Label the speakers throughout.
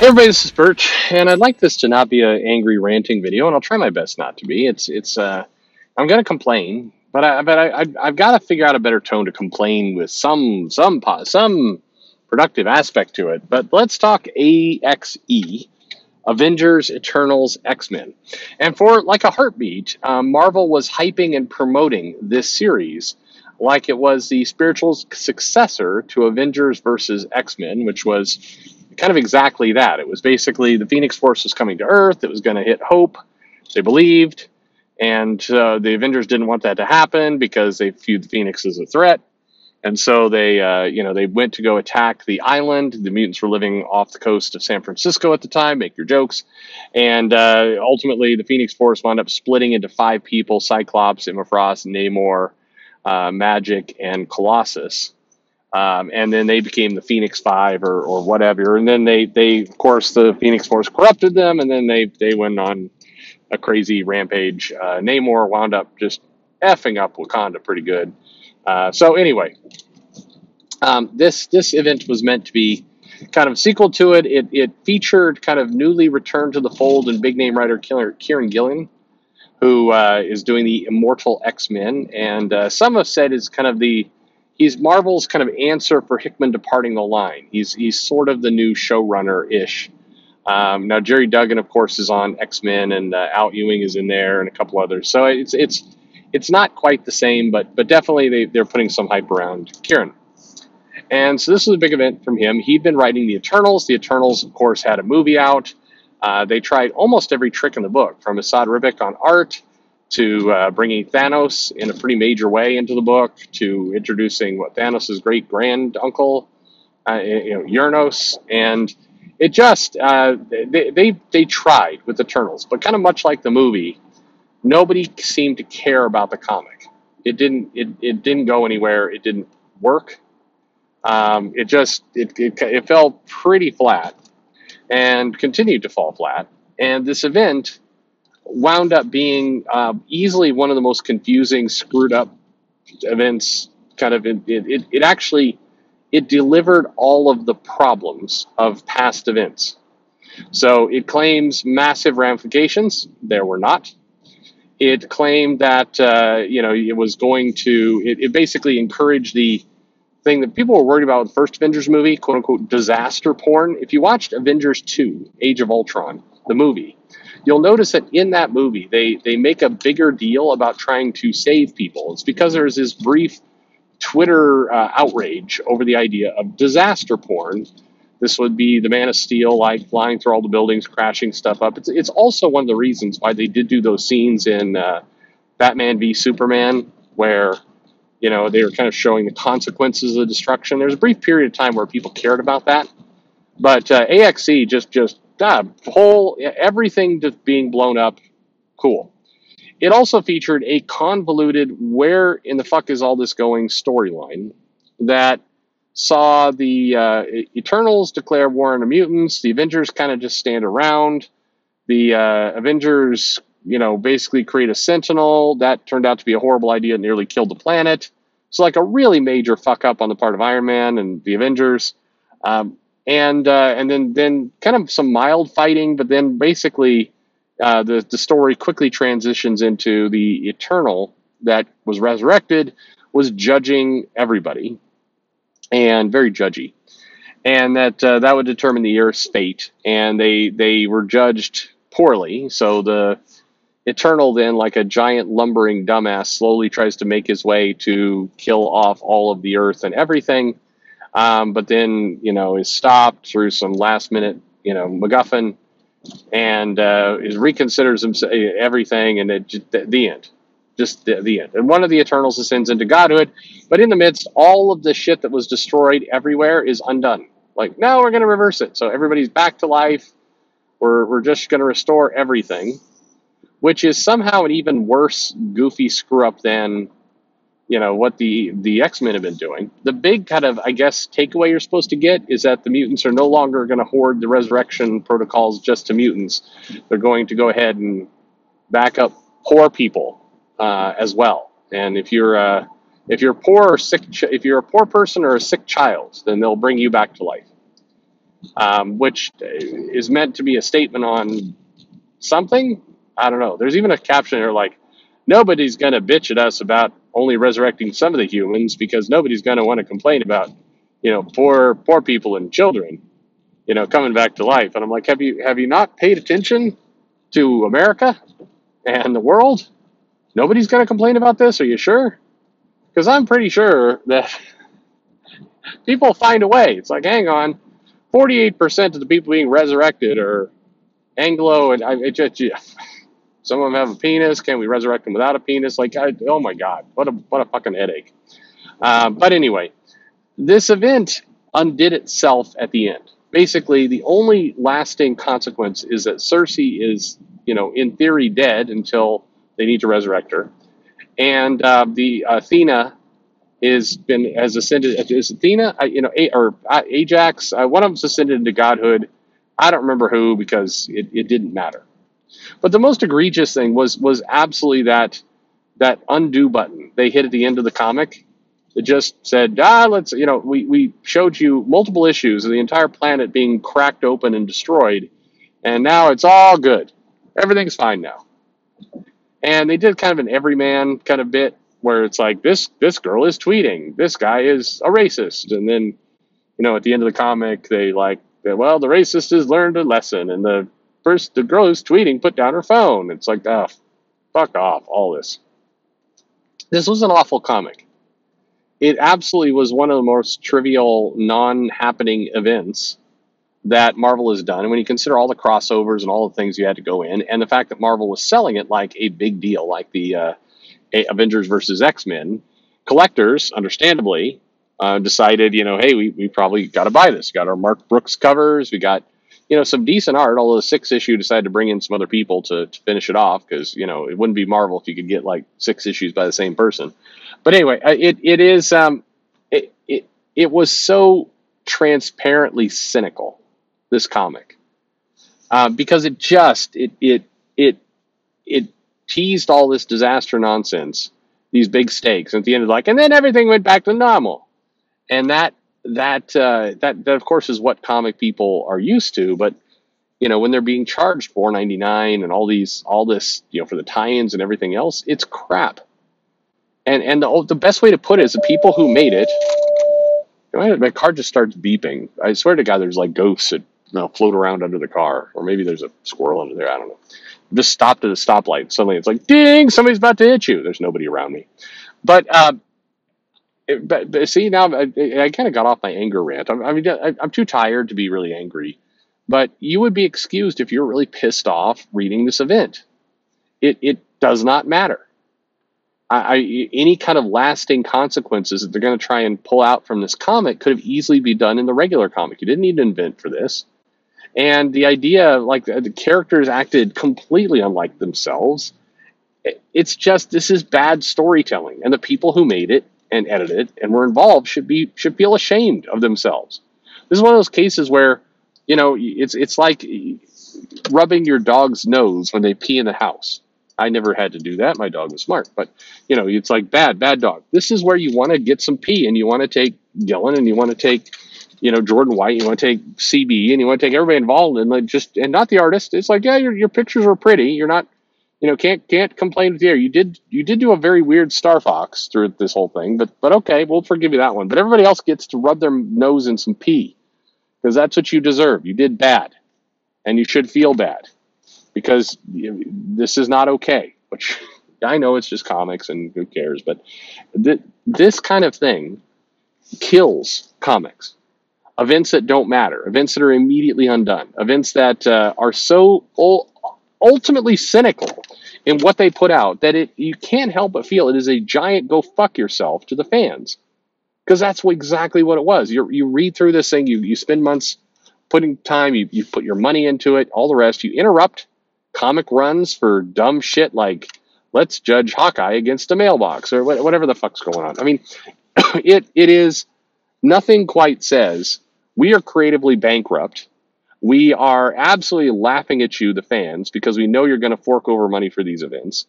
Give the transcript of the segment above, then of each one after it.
Speaker 1: Hey everybody, this is Bert, and I'd like this to not be an angry ranting video, and I'll try my best not to be. I'm gonna complain, I've got to figure out a better tone to complain with some productive aspect to it. But let's talk AXE, Avengers, Eternals, X-Men, and for like a heartbeat, Marvel was hyping and promoting this series like it was the spiritual successor to Avengers versus X-Men, which was kind of exactly that. It was basically the Phoenix Force was coming to Earth. It was going to hit Hope. They believed, and the Avengers didn't want that to happen because they viewed the Phoenix as a threat. And so they went to go attack the island. The mutants were living off the coast of San Francisco at the time. Make your jokes. And ultimately, the Phoenix Force wound up splitting into 5 people: Cyclops, Emma Frost, Namor, Magic, and Colossus. And then they became the Phoenix Five or whatever. And then they of course, the Phoenix Force corrupted them, and then they went on a crazy rampage. Namor wound up just effing up Wakanda pretty good. So anyway, this event was meant to be kind of a sequel to it. It featured kind of newly returned to the fold and big name writer Kieran Gillen, who is doing the Immortal X-Men, and some have said is kind of he's Marvel's kind of answer for Hickman departing the line. He's sort of the new showrunner-ish. Now Jerry Duggan, of course, is on X-Men, and Al Ewing is in there, and a couple others. So it's not quite the same, but definitely they're putting some hype around Kieran. And so this was a big event from him. He'd been writing the Eternals. The Eternals, of course, had a movie out. They tried almost every trick in the book, from Asad Ribic on art to bringing Thanos in a pretty major way into the book, to introducing what Thanos' great grand uncle, Uranos, and it just they tried with Eternals, but kind of much like the movie, nobody seemed to care about the comic. It didn't go anywhere. It didn't work. It fell pretty flat and continued to fall flat. And this event wound up being easily one of the most confusing, screwed up events. It delivered all of the problems of past events. So it claims massive ramifications. There were not. It claimed that it was going to. It basically encouraged the thing that people were worried about with the first Avengers movie, quote unquote, disaster porn. If you watched Avengers 2, Age of Ultron, the movie, you'll notice that in that movie, they make a bigger deal about trying to save people. It's because there's this brief Twitter outrage over the idea of disaster porn. This would be the Man of Steel, like flying through all the buildings, crashing stuff up. It's also one of the reasons why they did do those scenes in Batman v Superman, where they were kind of showing the consequences of the destruction. There's a brief period of time where people cared about that, but AXE just everything just being blown up. Cool. It also featured a convoluted "where in the fuck is all this going" storyline that saw the Eternals declare war on the mutants. The Avengers kind of just stand around. The Avengers basically create a Sentinel. That turned out to be a horrible idea. It nearly killed the planet. So like a really major fuck up on the part of Iron Man and the Avengers. And then kind of some mild fighting, but then basically the story quickly transitions into the Eternal that was resurrected, was judging everybody, and very judgy. And that would determine the Earth's fate. And they were judged poorly. So the Eternal then, like a giant lumbering dumbass, slowly tries to make his way to kill off all of the Earth and everything. But then, is stopped through some last minute, MacGuffin, and reconsiders himself, everything, and the end. Just the end. And one of the Eternals ascends into godhood, but in the midst, all of the shit that was destroyed everywhere is undone. Like, no, we're going to reverse it. So everybody's back to life. We're just going to restore everything, which is somehow an even worse goofy screw up than what the X-Men have been doing. The big kind of, I guess, takeaway you're supposed to get is that the mutants are no longer going to hoard the resurrection protocols just to mutants. They're going to go ahead and back up poor people as well. And if you're poor or sick, if you're a poor person or a sick child, then they'll bring you back to life. which is meant to be a statement on something. I don't know. There's even a caption here like, nobody's going to bitch at us about only resurrecting some of the humans because nobody's going to want to complain about, poor people and children, coming back to life. And I'm like, have you not paid attention to America and the world? Nobody's going to complain about this. Are you sure? Because I'm pretty sure that people find a way. It's like, hang on, 48% of the people being resurrected are Anglo, and some of them have a penis. Can we resurrect them without a penis? Like, oh my God, what a fucking headache. But anyway, this event undid itself at the end. Basically, the only lasting consequence is that Cersei is, in theory, dead until they need to resurrect her, and the Athena has ascended. Is Athena, or Ajax? One of them's ascended into godhood. I don't remember who because it didn't matter. But the most egregious thing was absolutely that undo button they hit at the end of the comic. It just said, let's, we showed you multiple issues of the entire planet being cracked open and destroyed, and now it's all good. Everything's fine now. And they did kind of an everyman kind of bit where it's like, this girl is tweeting, this guy is a racist, and then, at the end of the comic, they like, well, the racist has learned a lesson, and the girl who's tweeting put down her phone. It's like, oh, fuck off, all this. This was an awful comic. It absolutely was one of the most trivial, non-happening events that Marvel has done. And when you consider all the crossovers and all the things you had to go in, and the fact that Marvel was selling it like a big deal, like the Avengers versus X-Men, collectors, understandably, decided, hey, we probably got to buy this. Got our Mark Brooks covers. We got, some decent art, although the 6th issue decided to bring in some other people to finish it off because, it wouldn't be Marvel if you could get like 6 issues by the same person. But anyway, it was so transparently cynical, this comic, because it teased all this disaster nonsense, these big stakes, and at the end, and then everything went back to normal, and that of course is what comic people are used to. But when they're being charged $4.99 and all this for the tie-ins and everything else, it's crap. And the best way to put it is the people who made it. My car just starts beeping. I swear to God, there's like ghosts that float around under the car, or maybe there's a squirrel under there. I don't know. Just stopped at a stoplight. Suddenly it's like, ding, somebody's about to hit you. There's nobody around me. But see, now I kind of got off my anger rant. I'm too tired to be really angry. But you would be excused if you're really pissed off reading this event. It does not matter. Any kind of lasting consequences that they're going to try and pull out from this comic could have easily been done in the regular comic. You didn't need to invent for this. And the idea, like the characters acted completely unlike themselves. It's just, this is bad storytelling, and the people who made it and edited it and were involved should feel ashamed of themselves. This is one of those cases where, it's like rubbing your dog's nose when they pee in the house. I never had to do that. My dog was smart, but it's like bad dog. This is where you want to get some pee, and you want to take Gillen, and you want to take, Jordan White, you want to take CB, and you want to take everybody involved, and and not the artist. It's like, yeah, your pictures are pretty. You're not, can't complain with the air. You did do a very weird Star Fox through this whole thing, but okay, we'll forgive you that one. But everybody else gets to rub their nose in some pee because that's what you deserve. You did bad, and you should feel bad because this is not okay. Which I know it's just comics and who cares, but this kind of thing kills comics. Events that don't matter, events that are immediately undone, events that are so ultimately cynical in what they put out that you can't help but feel it is a giant go fuck yourself to the fans, because that's exactly what it was. You read through this thing, you spend months putting time, you put your money into it, all the rest. You interrupt comic runs for dumb shit like let's judge Hawkeye against a mailbox or whatever the fuck's going on. I mean, it is nothing quite says we are creatively bankrupt. We are absolutely laughing at you, the fans, because we know you're going to fork over money for these events.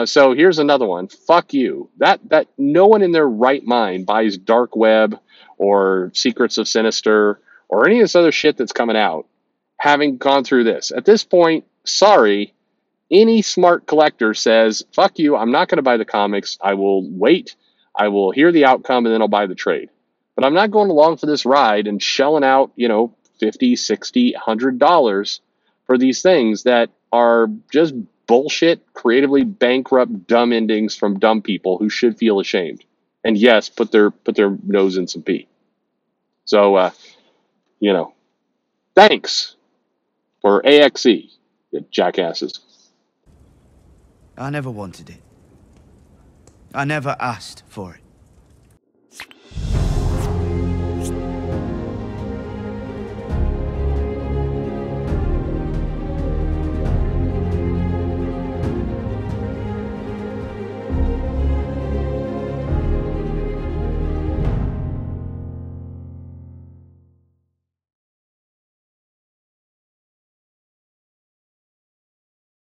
Speaker 1: So here's another one. Fuck you. That no one in their right mind buys Dark Web or Secrets of Sinister or any of this other shit that's coming out, having gone through this. At this point, sorry, any smart collector says, fuck you, I'm not going to buy the comics. I will wait. I will hear the outcome, and then I'll buy the trade. But I'm not going along for this ride and shelling out, $50, $60, $100 for these things that are just bullshit, creatively bankrupt, dumb endings from dumb people who should feel ashamed. And yes, put their nose in some pee. So, thanks for AXE, you jackasses.
Speaker 2: I never wanted it. I never asked for it.